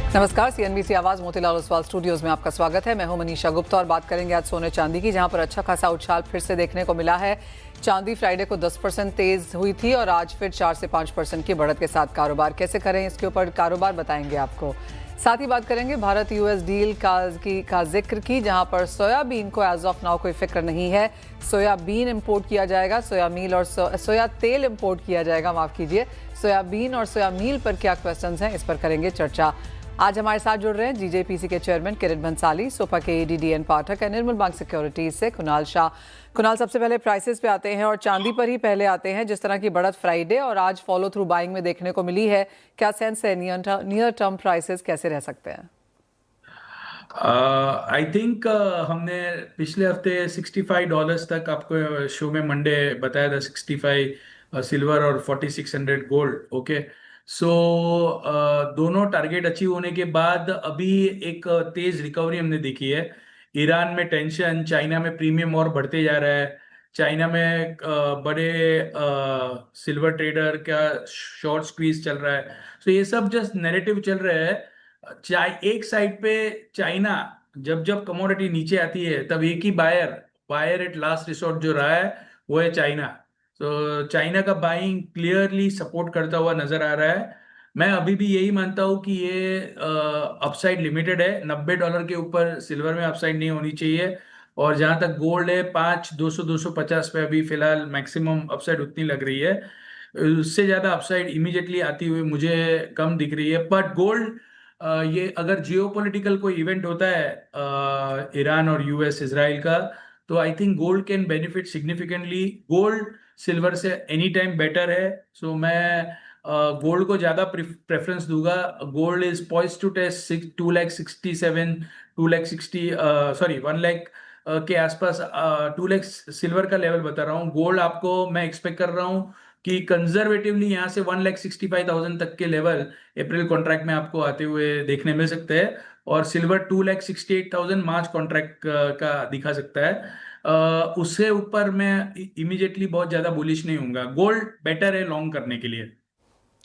नमस्कार, सीएनबीसी आवाज मोतीलाल ओसवाल स्टूडियोज में आपका स्वागत है। मैं हूं मनीषा गुप्ता और बात करेंगे आज सोने चांदी की, जहां पर अच्छा खासा उछाल फिर से देखने को मिला है। चांदी फ्राइडे को 10% तेज हुई थी और आज फिर 4 से 5% की बढ़त के साथ कारोबार। कैसे करें इसके ऊपर कारोबार बताएंगे आपको। साथ ही बात करेंगे भारत यूएस डील का जिक्र की, जहां पर सोयाबीन को एज ऑफ नाउ कोई फिक्र नहीं है। सोयाबीन इंपोर्ट किया जाएगा, सोया मील और सोया तेल इंपोर्ट किया जाएगा, माफ कीजिए। सोयाबीन और सोया मील पर क्या क्वेश्चंस हैं, इस पर करेंगे चर्चा। आज हमारे साथ जुड़ रहे हैं जीजेपीसी के चेयरमैन किरीट भंसाली, सोपा के एडी डीएन पाठक और निर्मल बैंक सिक्योरिटीज से कुणाल शाह। कुणाल, सबसे पहले प्राइसेस पे आते हैं और चांदी पर ही पहले आते हैं। जिस तरह की बढ़त फ्राइडे और आज फॉलो थ्रू बाइंग में देखने को मिली है, क्या सेंस है नियर टर्म प्राइसेस कैसे रह सकते हैं? आई थिंक हमने पिछले हफ्ते $65 तक आपको शो में मंडे बताया था। 65 सिल्वर और 4600 गोल्ड। ओके, सो दोनों टारगेट अचीव होने के बाद अभी एक तेज रिकवरी हमने देखी है। ईरान में टेंशन, चाइना में प्रीमियम और बढ़ते जा रहा है। चाइना में बड़े सिल्वर ट्रेडर का शॉर्ट स्क्वीज चल रहा है। सो ये सब जस्ट नैरेटिव चल रहा है। एक साइड पे चाइना जब जब कमोडिटी नीचे आती है तब एक ही बायर एट लास्ट रिसोर्ट जो रहा है वो है चाइना। तो चाइना का बाइंग क्लियरली सपोर्ट करता हुआ नजर आ रहा है। मैं अभी भी यही मानता हूँ कि ये अपसाइड लिमिटेड है। $90 के ऊपर सिल्वर में अपसाइड नहीं होनी चाहिए। और जहां तक गोल्ड है, 250 पे अभी फिलहाल मैक्सिमम अपसाइड उतनी लग रही है। उससे ज्यादा अपसाइड इमीडिएटली आती हुई मुझे कम दिख रही है। बट गोल्ड, ये अगर जियोपॉलिटिकल कोई इवेंट होता है ईरान और यूएस इजराइल का, तो I think gold can benefit significantly. Gold silver से एनी टाइम बेटर है। सो मैं गोल्ड को ज्यादा प्रेफरेंस दूंगा। Gold is poised to test 2,67, 2,60, sorry 1,00,000 के आसपास। 2,00,000 सिल्वर का लेवल बता रहा हूँ। गोल्ड आपको मैं एक्सपेक्ट कर रहा हूँ कि कंजर्वेटिवली यहाँ से 1,65,000 तक के लेवल अप्रैल कॉन्ट्रैक्ट में आपको आते हुए देखने मिल सकते हैं। और सिल्वर 2,68,000 मार्च कॉन्ट्रैक्ट का दिखा सकता है। उससे ऊपर मैं इमीडिएटली बहुत ज्यादा बुलिश नहीं हूँगा। गोल्ड बेटर है लॉन्ग करने के लिए।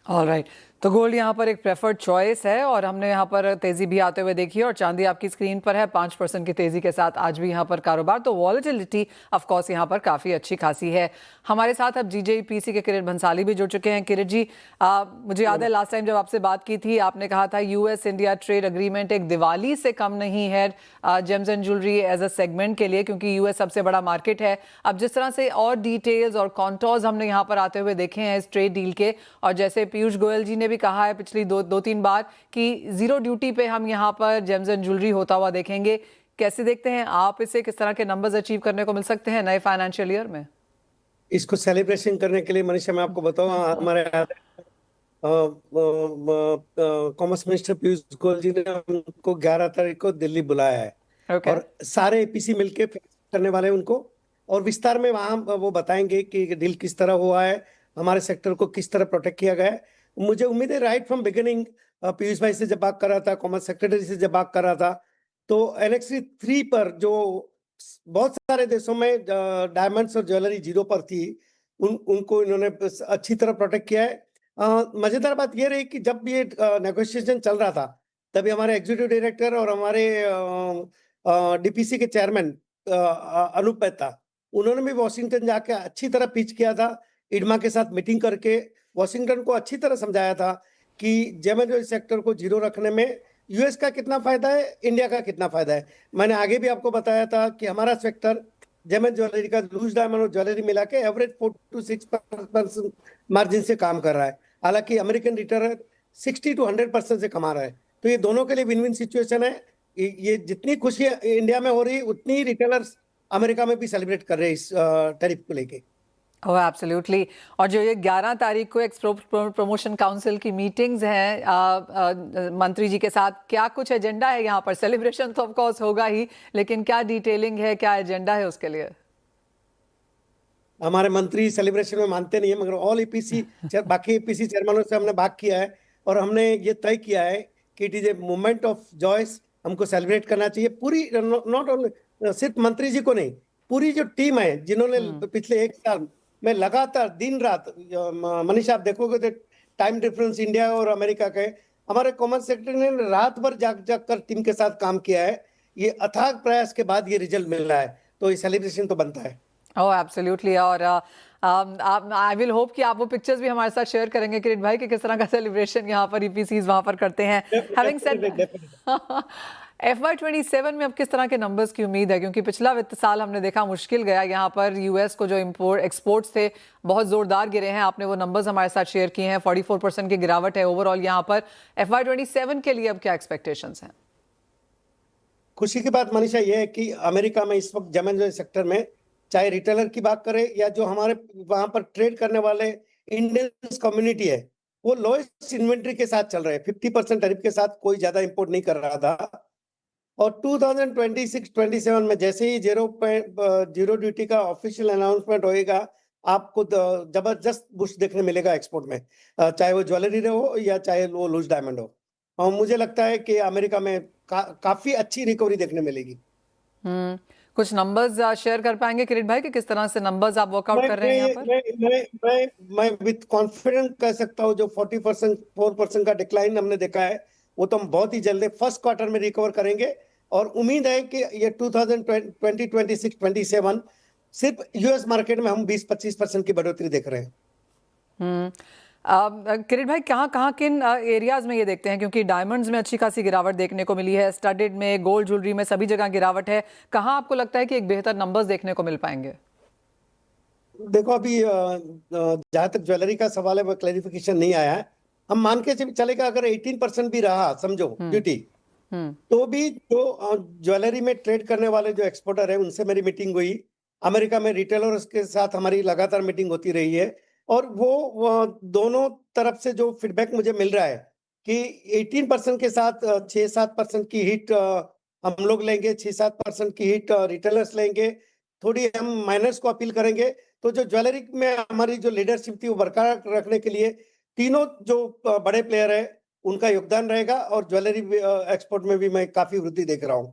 ऑलराइट, तो गोल्ड यहाँ पर एक प्रेफर्ड चॉइस है और हमने यहाँ पर तेजी भी आते हुए देखी है और चांदी आपकी स्क्रीन पर है 5% की तेजी के साथ आज भी यहाँ पर कारोबार। तो वॉलेटिलिटी ऑफ कोर्स यहाँ पर काफ़ी अच्छी खासी है। हमारे साथ अब जीजेपीसी के किरीट भंसाली भी जुड़ चुके हैं। किरीट जी, मुझे याद है लास्ट टाइम जब आपसे बात की थी, आपने कहा था यूएस इंडिया ट्रेड अग्रीमेंट एक दिवाली से कम नहीं है gems and jewellery as a segment के लिए, क्योंकि यूएस सबसे बड़ा मार्केट है। अब जिस तरह से और डिटेल्स और कॉन्टोर्स हमने यहाँ पर आते हुए देखे हैं इस ट्रेड डील के, और जैसे पीयूष गोयल जी ने भी कहा है पिछली दो तीन बार कि जीरो ड्यूटी पे हम यहाँ पर जेम्स एंड ज्वेलरी होता हुआ देखेंगे। कैसे देखते हैं आप इसे? किस तरह के नंबर्स अचीव करने को मिल सकते हैं नए फाइनेंशियल ईयर में? इसको सेलिब्रेशन करने के लिए मनीषा मैं आपको बताऊं, हमारे कॉमर्स मिनिस्टर पीयूष गोयल जी ने उनको 11 तारीख को दिल्ली बुलाया है। Okay. और सारे एपीसी मिलके करने वाले हैं उनको, और विस्तार में वहां वो बताएंगे कि डील किस तरह हुआ है, हमारे सेक्टर को किस तरह प्रोटेक्ट किया गया है। मुझे उम्मीद है राइट फ्रॉम बिगिनिंग, पीयूष भाई से जब बात कर रहा था, कॉमर्स सेक्रेटरी से जब बात कर रहा था, तो एनेक्स 3 पर जो बहुत सारे देशों में डायमंड्स और ज्वेलरी जीरो पर थी, उनको इन्होंने अच्छी तरह प्रोटेक्ट किया है। मजेदार बात यह रही कि जब ये नेगोशिएशन चल रहा था, तभी हमारे एग्जीक्यूटिव डायरेक्टर और हमारे डीपीसी के चेयरमैन अनूप मेहता, उन्होंने भी वॉशिंगटन जाके अच्छी तरह पिच किया था। इडमा के साथ मीटिंग करके वॉशिंगटन को अच्छी तरह समझाया था कि जेम सेक्टर को जीरो रखने में यूएस का कितना फायदा है, इंडिया का कितना फायदा है। मैंने आगे भी आपको बताया था कि हमारा सेक्टर जेम ज्वेलरी का लूज डायमंड और ज्वेलरी मिला के एवरेज 4 to 6% मार्जिन से काम कर रहा है। हालांकि अमेरिकन रिटेलर 60 to 100% से कमा रहा है। तो ये दोनों के लिए विन विन सिचुएशन है। ये जितनी खुशी इंडिया में हो रही, उतनी ही रिटेलर्स अमेरिका में भी सेलिब्रेट कर रहे हैं इस टैरिफ को लेके। ओह एब्सोल्युटली। और जो ये 11 तारीख को एक्सपोर्ट प्रमोशन काउंसिल की मीटिंग्स हैं मंत्री जी के साथ, क्या कुछ एजेंडा है यहाँ पर? सेलिब्रेशन तो ऑफ कोर्स होगा ही, लेकिन क्या डिटेलिंग है, क्या एजेंडा है उसके लिए? हमारे मंत्री सेलिब्रेशन में मानते नहीं है, मगर ऑल एपीसी बाकी एपीसी चेयरमैनों से हमने बात किया है और हमने ये तय किया है कि it is a moment of joys, हमको सेलिब्रेट करना चाहिए। पूरी, नॉट ओनली सिर्फ मंत्री जी को नहीं, पूरी जो टीम है जिन्होंने पिछले 1 साल में लगातार दिन रात, मनीषा आप देखोगे तो टाइम डिफरेंस इंडिया और अमेरिका के हमारे कॉमर्स सेक्टर ने रात भर जाग जाग कर टीम के साथ काम किया है। ये अथाग प्रयास के बाद ये रिजल्ट मिल रहा है, तो ये सेलिब्रेशन तो बनता है। ओह एब्सोल्युटली। और आप आई विल होप कि आप वो पिक्चर्स भी हमारे साथ शेयर करेंगे किरीट भाई कि किस तरह का सेलिब्रेशन यहाँ पर ईपीसीज वहाँ पर करते हैं। हैविंग सेड FY27 में अब किस तरह के नंबर्स की उम्मीद है, क्योंकि पिछला वित्त साल हमने देखा मुश्किल गया यहाँ पर। यूएस को जो एक्सपोर्ट्स थे बहुत जोरदार गिरे हैं, आपने वो नंबर्स हमारे साथ शेयर किए हैं। 44% की गिरावट है ओवरऑल यहाँ पर। FY27 के लिए अब क्या एक्सपेक्टेशंस हैं? खुशी की बात मनीषा ये है कि अमेरिका में इस वक्त जेम सेक्टर में चाहे रिटेलर की बात करें या जो हमारे वहां पर ट्रेड करने वाले इंडियन कम्युनिटी है, वो लोएस्ट इन्वेंट्री के साथ चल रहे हैं। 50% टैरिफ के साथ कोई ज्यादा इंपोर्ट नहीं कर रहा था। और 2026-27 में जैसे ही जीरो ड्यूटी का ऑफिशियल अनाउंसमेंट होएगा, आपको जबरदस्त बुश देखने मिलेगा एक्सपोर्ट में, चाहे वो ज्वेलरी हो या चाहे वो लूज डायमंड हो। और मुझे लगता है कि अमेरिका में काफी अच्छी रिकवरी देखने मिलेगी। कुछ नंबर्स शेयर कर पाएंगे किरीट भाई कि किस तरह से नंबर्स आप वर्कआउट कर रहे हैं यहाँ पर? मैं विद कॉन्फिडेंट कह सकता हूँ जो 4% का डिक्लाइन हमने देखा है, वो तो हम बहुत ही जल्दी फर्स्ट क्वार्टर में रिकवर करेंगे। और उम्मीद है कि ये 2026-27 सिर्फ यूएस मार्केट में हम 20-25% की बढ़ोतरी देख रहे हैं। किरीट भाई कहाँ किन एरियाज में ये देखते हैं, क्योंकि डायमंड्स में अच्छी खासी गिरावट देखने को मिली है, स्टडेड में, गोल्ड ज्वेलरी में, सभी जगह गिरावट है। कहाँ आपको लगता है कि एक बेहतर नंबर्स देखने को मिल पाएंगे? देखो अभी जहां तक ज्वेलरी का सवाल है वो क्लैरिफिकेशन नहीं आया है। हम मान के चलेगा अगर 18% भी रहा समझो ड्यूटी, तो भी जो ज्वेलरी में ट्रेड करने वाले जो एक्सपोर्टर है उनसे मेरी मीटिंग हुई। अमेरिका में रिटेलर्स के साथ हमारी लगातार मीटिंग होती रही है, और वो दोनों तरफ से जो फीडबैक मुझे मिल रहा है कि 18% के साथ 6-7% की हिट हम लोग लेंगे, 6-7% की हिट रिटेलर्स लेंगे, थोड़ी हम माइनर्स को अपील करेंगे। तो जो ज्वेलरी में हमारी जो लीडरशिप थी वो बरकरार रखने के लिए तीनों जो बड़े प्लेयर है उनका योगदान रहेगा, और ज्वेलरी एक्सपोर्ट में भी मैं काफी वृद्धि देख रहा हूँ।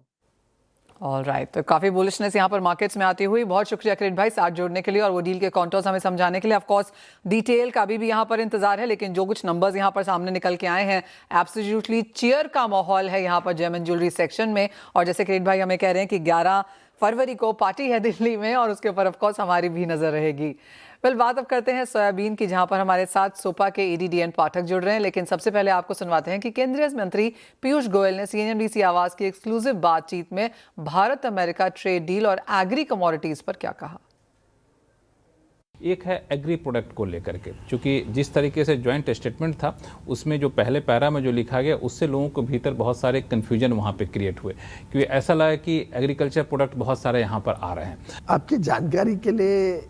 ऑल राइट, तो काफी बुलिशनेस यहाँ पर मार्केट्स में आती हुई। बहुत शुक्रिया किरीट भाई साथ जोड़ने के लिए और वो डील के कॉन्टोर्स हमें समझाने के लिए। ऑफ कोर्स डिटेल का भी यहाँ पर इंतजार है, लेकिन जो कुछ नंबर्स यहाँ पर सामने निकल के आए हैं, एब्सोल्युटली चीयर का माहौल है यहाँ पर जेम एंड ज्वेलरी सेक्शन में। और जैसे किरीट भाई हमें कह रहे हैं कि 11 फरवरी को पार्टी है दिल्ली में, और उसके ऊपर ऑफकोर्स हमारी भी नजर रहेगी। वेल, बात अब करते हैं सोयाबीन की, जहां पर हमारे साथ सोपा के ED-DN पाठक जुड़ रहे हैं। लेकिन सबसे पहले आपको सुनवाते हैं कि केंद्रीय मंत्री पीयूष गोयल ने CNBC आवाज की एक्सक्लूसिव बातचीत में भारत अमेरिका ट्रेड डील और एग्री कमोडिटीज पर क्या कहा। एक है एग्री प्रोडक्ट को लेकर के, क्योंकि जिस तरीके से जॉइंट स्टेटमेंट था उसमें जो पहले पैरा में जो लिखा गया उससे लोगों को भीतर बहुत सारे कन्फ्यूजन वहाँ पे क्रिएट हुए, क्योंकि ऐसा लगा कि एग्रीकल्चर प्रोडक्ट बहुत सारे यहाँ पर आ रहे हैं। आपकी जानकारी के लिए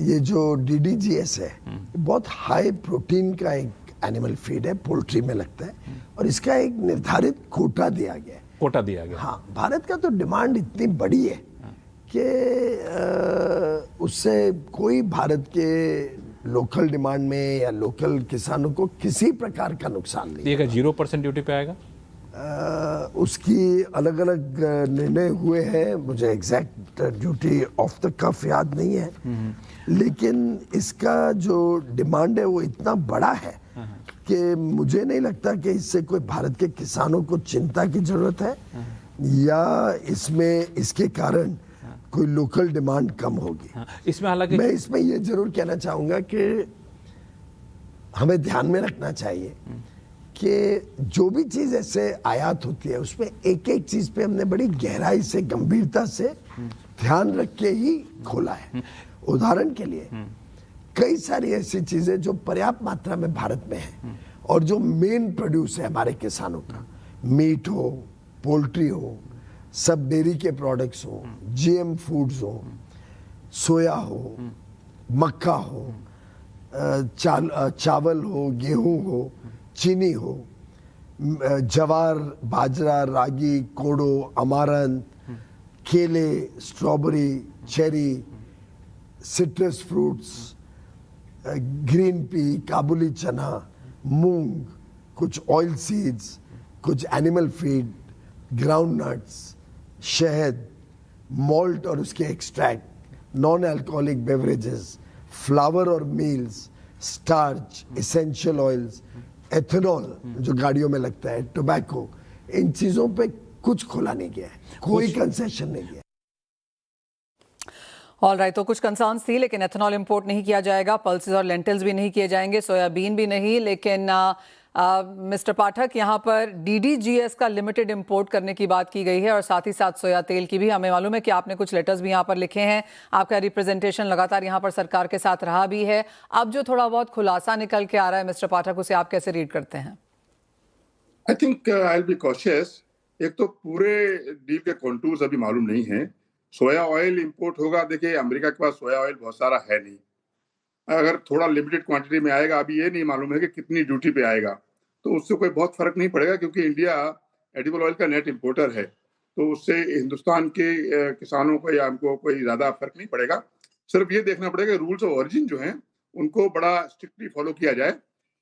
ये जो DDGS है बहुत हाई प्रोटीन का एक एनिमल फीड है, पोल्ट्री में लगता है, और इसका एक निर्धारित कोटा दिया गया है। कोटा दिया गया। हाँ, भारत का तो डिमांड इतनी बड़ी है कि उससे कोई भारत के लोकल डिमांड में या लोकल किसानों को किसी प्रकार का नुकसान नहीं। ये 0% ड्यूटी पे आएगा? उसकी अलग अलग निर्णय हुए हैं, मुझे एग्जैक्ट ड्यूटी ऑफ द कफ याद नहीं है, लेकिन इसका जो डिमांड है वो इतना बड़ा है कि मुझे नहीं लगता कि इससे कोई भारत के किसानों को चिंता की जरूरत है या इसमें इसके कारण कोई लोकल डिमांड कम होगी। इसमें हालांकि मैं इसमें ये जरूर कहना चाहूंगा कि हमें ध्यान में रखना चाहिए कि जो भी चीज ऐसे आयात होती है उसमें एक एक चीज पे हमने बड़ी गहराई से, गंभीरता से ध्यान रख के ही खोला है। उदाहरण के लिए कई सारी ऐसी चीजें जो पर्याप्त मात्रा में भारत में है और जो मेन प्रोड्यूस है हमारे किसानों का, मीट हो, पोल्ट्री हो, सब डेयरी के प्रोडक्ट्स हो, GM फूड्स हो, सोया हो, मक्का हो, चावल हो, गेहूं हो, चीनी हो, जवार, बाजरा, रागी, कोडो, अमारंथ, केले, strawberry, cherry, citrus fruits, green pea, काबुली चना, मूंग, कुछ ऑयल सीड्स, कुछ एनिमल फीड, ग्राउंड नट्स, शहद, मॉल्ट और उसके extract, non alcoholic beverages, flour और meals, starch, essential oils, ethanol जो गाड़ियों में लगता है, टोबैको, इन चीजों पे कुछ खोला नहीं गया है, कोई कंसेशन नहीं गया। ऑल राइट, तो कुछ कंसर्न्स थी, लेकिन एथेनॉल इंपोर्ट नहीं किया जाएगा, पल्सेस और लेंटिल्स भी नहीं किए जाएंगे, सोयाबीन भी नहीं। लेकिन मिस्टर पाठक, यहाँ पर डीडीजीएस का लिमिटेड इंपोर्ट करने की बात की गई है और साथ ही साथ सोया तेल की भी। हमें मालूम है कि आपने कुछ लेटर्स भी यहाँ पर लिखे हैं, आपका रिप्रेजेंटेशन लगातार यहाँ पर सरकार के साथ रहा भी है। अब जो थोड़ा बहुत खुलासा निकल के आ रहा है मिस्टर पाठक, उसे आप कैसे रीड करते हैं? I think I will be cautious. एक तो पूरे डील के कॉन्टूर्स अभी मालूम नहीं है। सोया ऑयल इंपोर्ट होगा, देखिए अमेरिका के पास सोया ऑयल बहुत सारा है नहीं, अगर थोड़ा लिमिटेड क्वांटिटी में आएगा, अभी ये नहीं मालूम है कि कितनी ड्यूटी पे आएगा, तो उससे कोई बहुत फर्क नहीं पड़ेगा क्योंकि इंडिया एडिबल ऑयल का नेट इंपोर्टर है, तो उससे हिंदुस्तान के किसानों को या हमको कोई ज्यादा फर्क नहीं पड़ेगा। सिर्फ ये देखना पड़ेगा रूल्स ऑफ ओरिजिन जो हैं उनको बड़ा स्ट्रिक्टली फॉलो किया जाए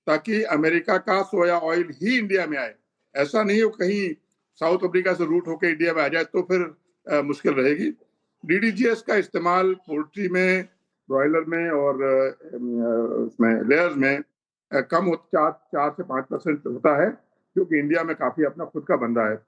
ताकि अमेरिका का सोया ऑयल ही इंडिया में आए। ऐसा नहीं हो कहीं साउथ अफ्रीका से रूट होकर इंडिया में आ जाए तो फिर मुश्किल रहेगी। डीडीजीएस का इस्तेमाल पोल्ट्री में, ब्रॉयलर में और उसमें लेयर्स में कम हो 4 से 5% होता है, क्योंकि इंडिया में काफी अपना खुद का बन रहा है।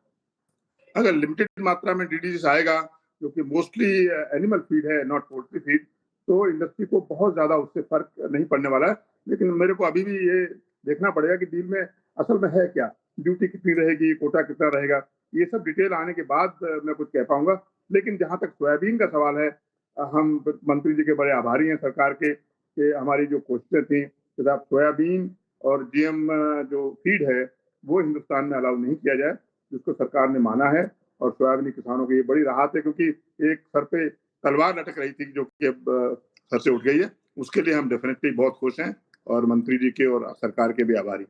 अगर लिमिटेड मात्रा में डीडीजीएस आएगा, जो कि मोस्टली एनिमल फीड है, नॉट पोल्ट्री फीड, तो इंडस्ट्री को बहुत ज्यादा उससे फर्क नहीं पड़ने वाला है। लेकिन मेरे को अभी भी ये देखना पड़ेगा कि डील में असल में है क्या, ड्यूटी कितनी रहेगी, कोटा कितना रहेगा, ये सब डिटेल आने के बाद मैं कुछ कह पाऊंगा। लेकिन जहां तक सोयाबीन का सवाल है, हम मंत्री जी के बड़े आभारी हैं सरकार के कि हमारी जो कोशिशें थी कि आप सोयाबीन और जीएम जो फीड है वो हिंदुस्तान में अलाउ नहीं किया जाए, जिसको सरकार ने माना है। और सोयाबीन किसानों की ये बड़ी राहत है, क्योंकि एक सर पे तलवार लटक रही थी जो कि अब सर से उठ गई है। उसके लिए हम डेफिनेटली बहुत खुश हैं और मंत्री जी के और सरकार के भी आभारी हैं।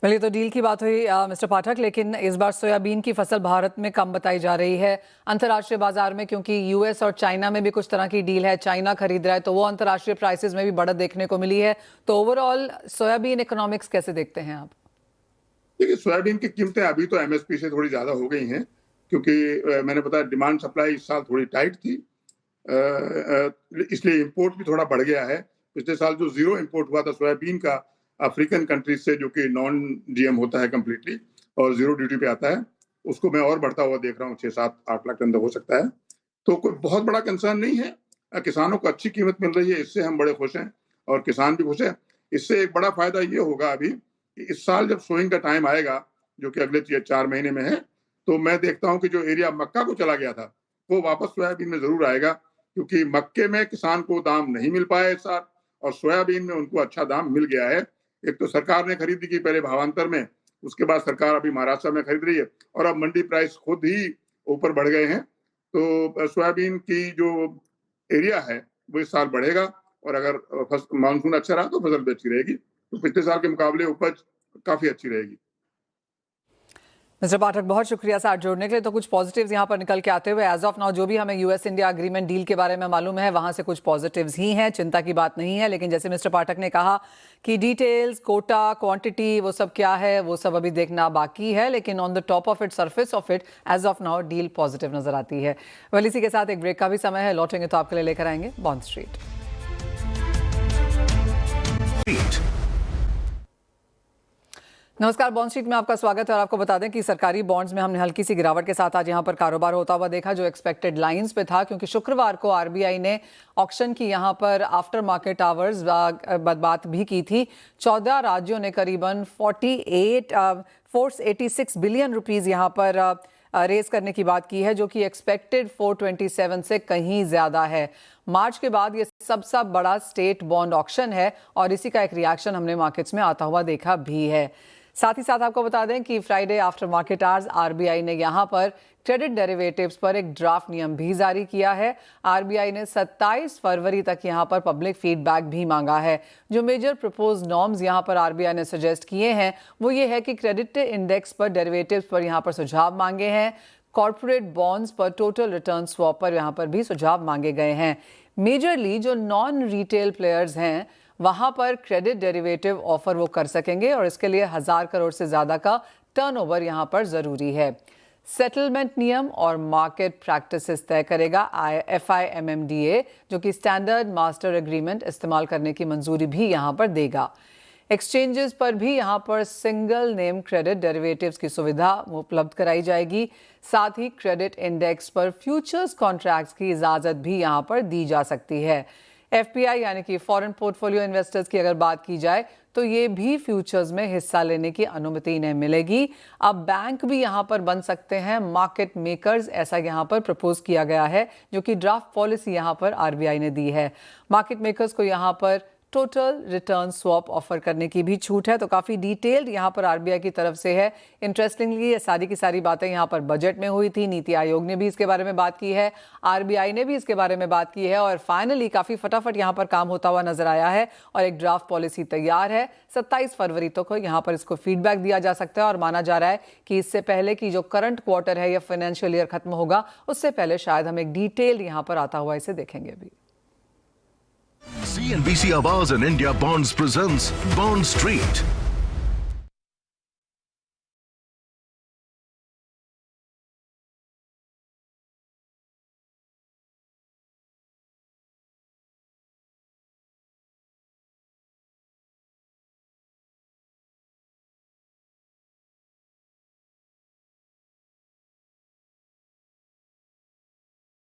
ये तो डील की बात हुई मिस्टर पाठक, लेकिन इस बार सोयाबीन की फसल भारत में कम बताई जा रही है अंतर्राष्ट्रीय बाजार में, क्योंकि यूएस और चाइना में भी कुछ तरह की डील है, चाइना खरीद रहा है, तो वो अंतर्राष्ट्रीय प्राइसेस में भी बढ़त देखने को मिली है। तो ओवरऑल सोयाबीन इकोनॉमिक्स कैसे देखते हैं आप? देखिए, सोयाबीन की कीमतें अभी तो एमएसपी से थोड़ी ज्यादा हो गई हैं, क्योंकि मैंने बताया डिमांड सप्लाई इस साल थोड़ी टाइट थी, इसलिए इंपोर्ट भी थोड़ा बढ़ गया है। पिछले साल जो जीरो इंपोर्ट हुआ था सोयाबीन का अफ्रीकन कंट्रीज से, जो कि नॉन जीएम होता है कम्प्लीटली और जीरो ड्यूटी पे आता है, उसको मैं और बढ़ता हुआ देख रहा हूँ, 6-7-8 लाख टन तक हो सकता है। तो कोई बहुत बड़ा कंसर्न नहीं है, किसानों को अच्छी कीमत मिल रही है, इससे हम बड़े खुश हैं और किसान भी खुश है। इससे एक बड़ा फायदा ये होगा अभी कि इस साल जब सोइंग का टाइम आएगा, जो कि अगले 4 महीने में है, तो मैं देखता हूँ कि जो एरिया मक्का को चला गया था वो वापस सोयाबीन में जरूर आएगा, क्योंकि मक्के में किसान को दाम नहीं मिल पाया इस साल और सोयाबीन में उनको अच्छा दाम मिल गया है। एक तो सरकार ने खरीदी की पहले भावांतर में, उसके बाद सरकार अभी महाराष्ट्र में खरीद रही है और अब मंडी प्राइस खुद ही ऊपर बढ़ गए हैं। तो सोयाबीन की जो एरिया है वो इस साल बढ़ेगा और अगर मानसून अच्छा रहा तो फसल भी अच्छी रहेगी, तो पिछले साल के मुकाबले उपज काफी अच्छी रहेगी। मिस्टर पाठक, बहुत शुक्रिया साथ जोड़ने के लिए। तो कुछ पॉजिटिव्स यहाँ पर निकल के आते हुए एज ऑफ नाउ जो भी हमें यूएस इंडिया एग्रीमेंट डील के बारे में मालूम है, वहां से कुछ पॉजिटिव्स ही हैं, चिंता की बात नहीं है। लेकिन जैसे मिस्टर पाठक ने कहा कि डिटेल्स, कोटा, क्वांटिटी, वो सब क्या है, वो सब अभी देखना बाकी है। लेकिन on the top of it, surface of it, as of now deal positive नजर आती है। वेल, इसी के साथ एक ब्रेक का भी समय है, लौटेंगे तो आपके लिए लेकर आएंगे बॉन्ड स्ट्रीट। नमस्कार, बॉन्ड स्ट्रीट में आपका स्वागत है। और आपको बता दें कि सरकारी बॉन्ड्स में हमने हल्की सी गिरावट के साथ आज यहां पर कारोबार होता हुआ देखा, जो एक्सपेक्टेड लाइंस पे था, क्योंकि शुक्रवार को आरबीआई ने ऑक्शन की यहां पर आफ्टर मार्केट आवर्स बात भी की थी। 14 राज्यों ने करीबन 486 बिलियन रुपीस यहां पर रेज करने की बात की है, जो कि एक्सपेक्टेड 427 से कहीं ज्यादा है। मार्च के बाद ये सबसे बड़ा स्टेट बॉन्ड ऑक्शन है और इसी का एक रिएक्शन हमने मार्केट्स में आता हुआ देखा भी है। साथ ही साथ आपको बता दें कि Friday after market hours RBI ने यहां पर क्रेडिट डेरिवेटिव्स पर एक ड्राफ्ट नियम भी जारी किया है। आरबीआई ने 27 फरवरी तक यहां पर पब्लिक फीडबैक भी मांगा है। जो मेजर प्रपोज नॉर्म्स यहां पर आरबीआई ने सजेस्ट किए हैं वो ये है कि क्रेडिट इंडेक्स पर डेरिवेटिव्स पर यहां पर सुझाव मांगे हैं, कॉर्पोरेट बॉन्ड्स पर टोटल रिटर्न स्वैप पर यहां पर भी सुझाव मांगे गए हैं। मेजरली जो नॉन रिटेल प्लेयर्स हैं वहां पर क्रेडिट डेरिवेटिव ऑफर वो कर सकेंगे और इसके लिए 1000 करोड़ से ज्यादा का टर्नओवर यहां पर जरूरी है। सेटलमेंट नियम और मार्केट प्रैक्टिसेस तय करेगा FIMMDA, जो कि स्टैंडर्ड मास्टर एग्रीमेंट इस्तेमाल करने की मंजूरी भी यहां पर देगा। एक्सचेंजेस पर भी यहां पर सिंगल नेम क्रेडिट डेरिवेटिव्स की सुविधा उपलब्ध कराई जाएगी। साथ ही क्रेडिट इंडेक्स पर फ्यूचर्स कॉन्ट्रैक्ट्स की इजाजत भी यहां पर दी जा सकती है। एफपीआई यानी कि फॉरेन पोर्टफोलियो इन्वेस्टर्स की अगर बात की जाए तो ये भी फ्यूचर्स में हिस्सा लेने की अनुमति इन्हें मिलेगी। अब बैंक भी यहां पर बन सकते हैं मार्केट मेकर्स, ऐसा यहां पर प्रपोज किया गया है, जो कि ड्राफ्ट पॉलिसी यहां पर आरबीआई ने दी है। मार्केट मेकर्स को यहां पर टोटल रिटर्न स्वैप ऑफर करने की भी छूट है। तो काफ़ी डिटेल्ड यहाँ पर आरबीआई की तरफ से है। इंटरेस्टिंगली ये सारी की सारी बातें यहाँ पर बजट में हुई थी, नीति आयोग ने भी इसके बारे में बात की है, आरबीआई ने भी इसके बारे में बात की है और फाइनली काफ़ी फटाफट यहाँ पर काम होता हुआ नजर आया है और एक ड्राफ्ट पॉलिसी तैयार है। 27 फरवरी तक को यहाँ पर इसको फीडबैक दिया जा सकता है और माना जा रहा है कि इससे पहले की जो करंट क्वार्टर है या फाइनेंशियल ईयर खत्म होगा उससे पहले शायद हम एक डिटेल यहाँ पर आता हुआ इसे देखेंगे भी। CNBC Awaaz and India Bonds presents Bond Street.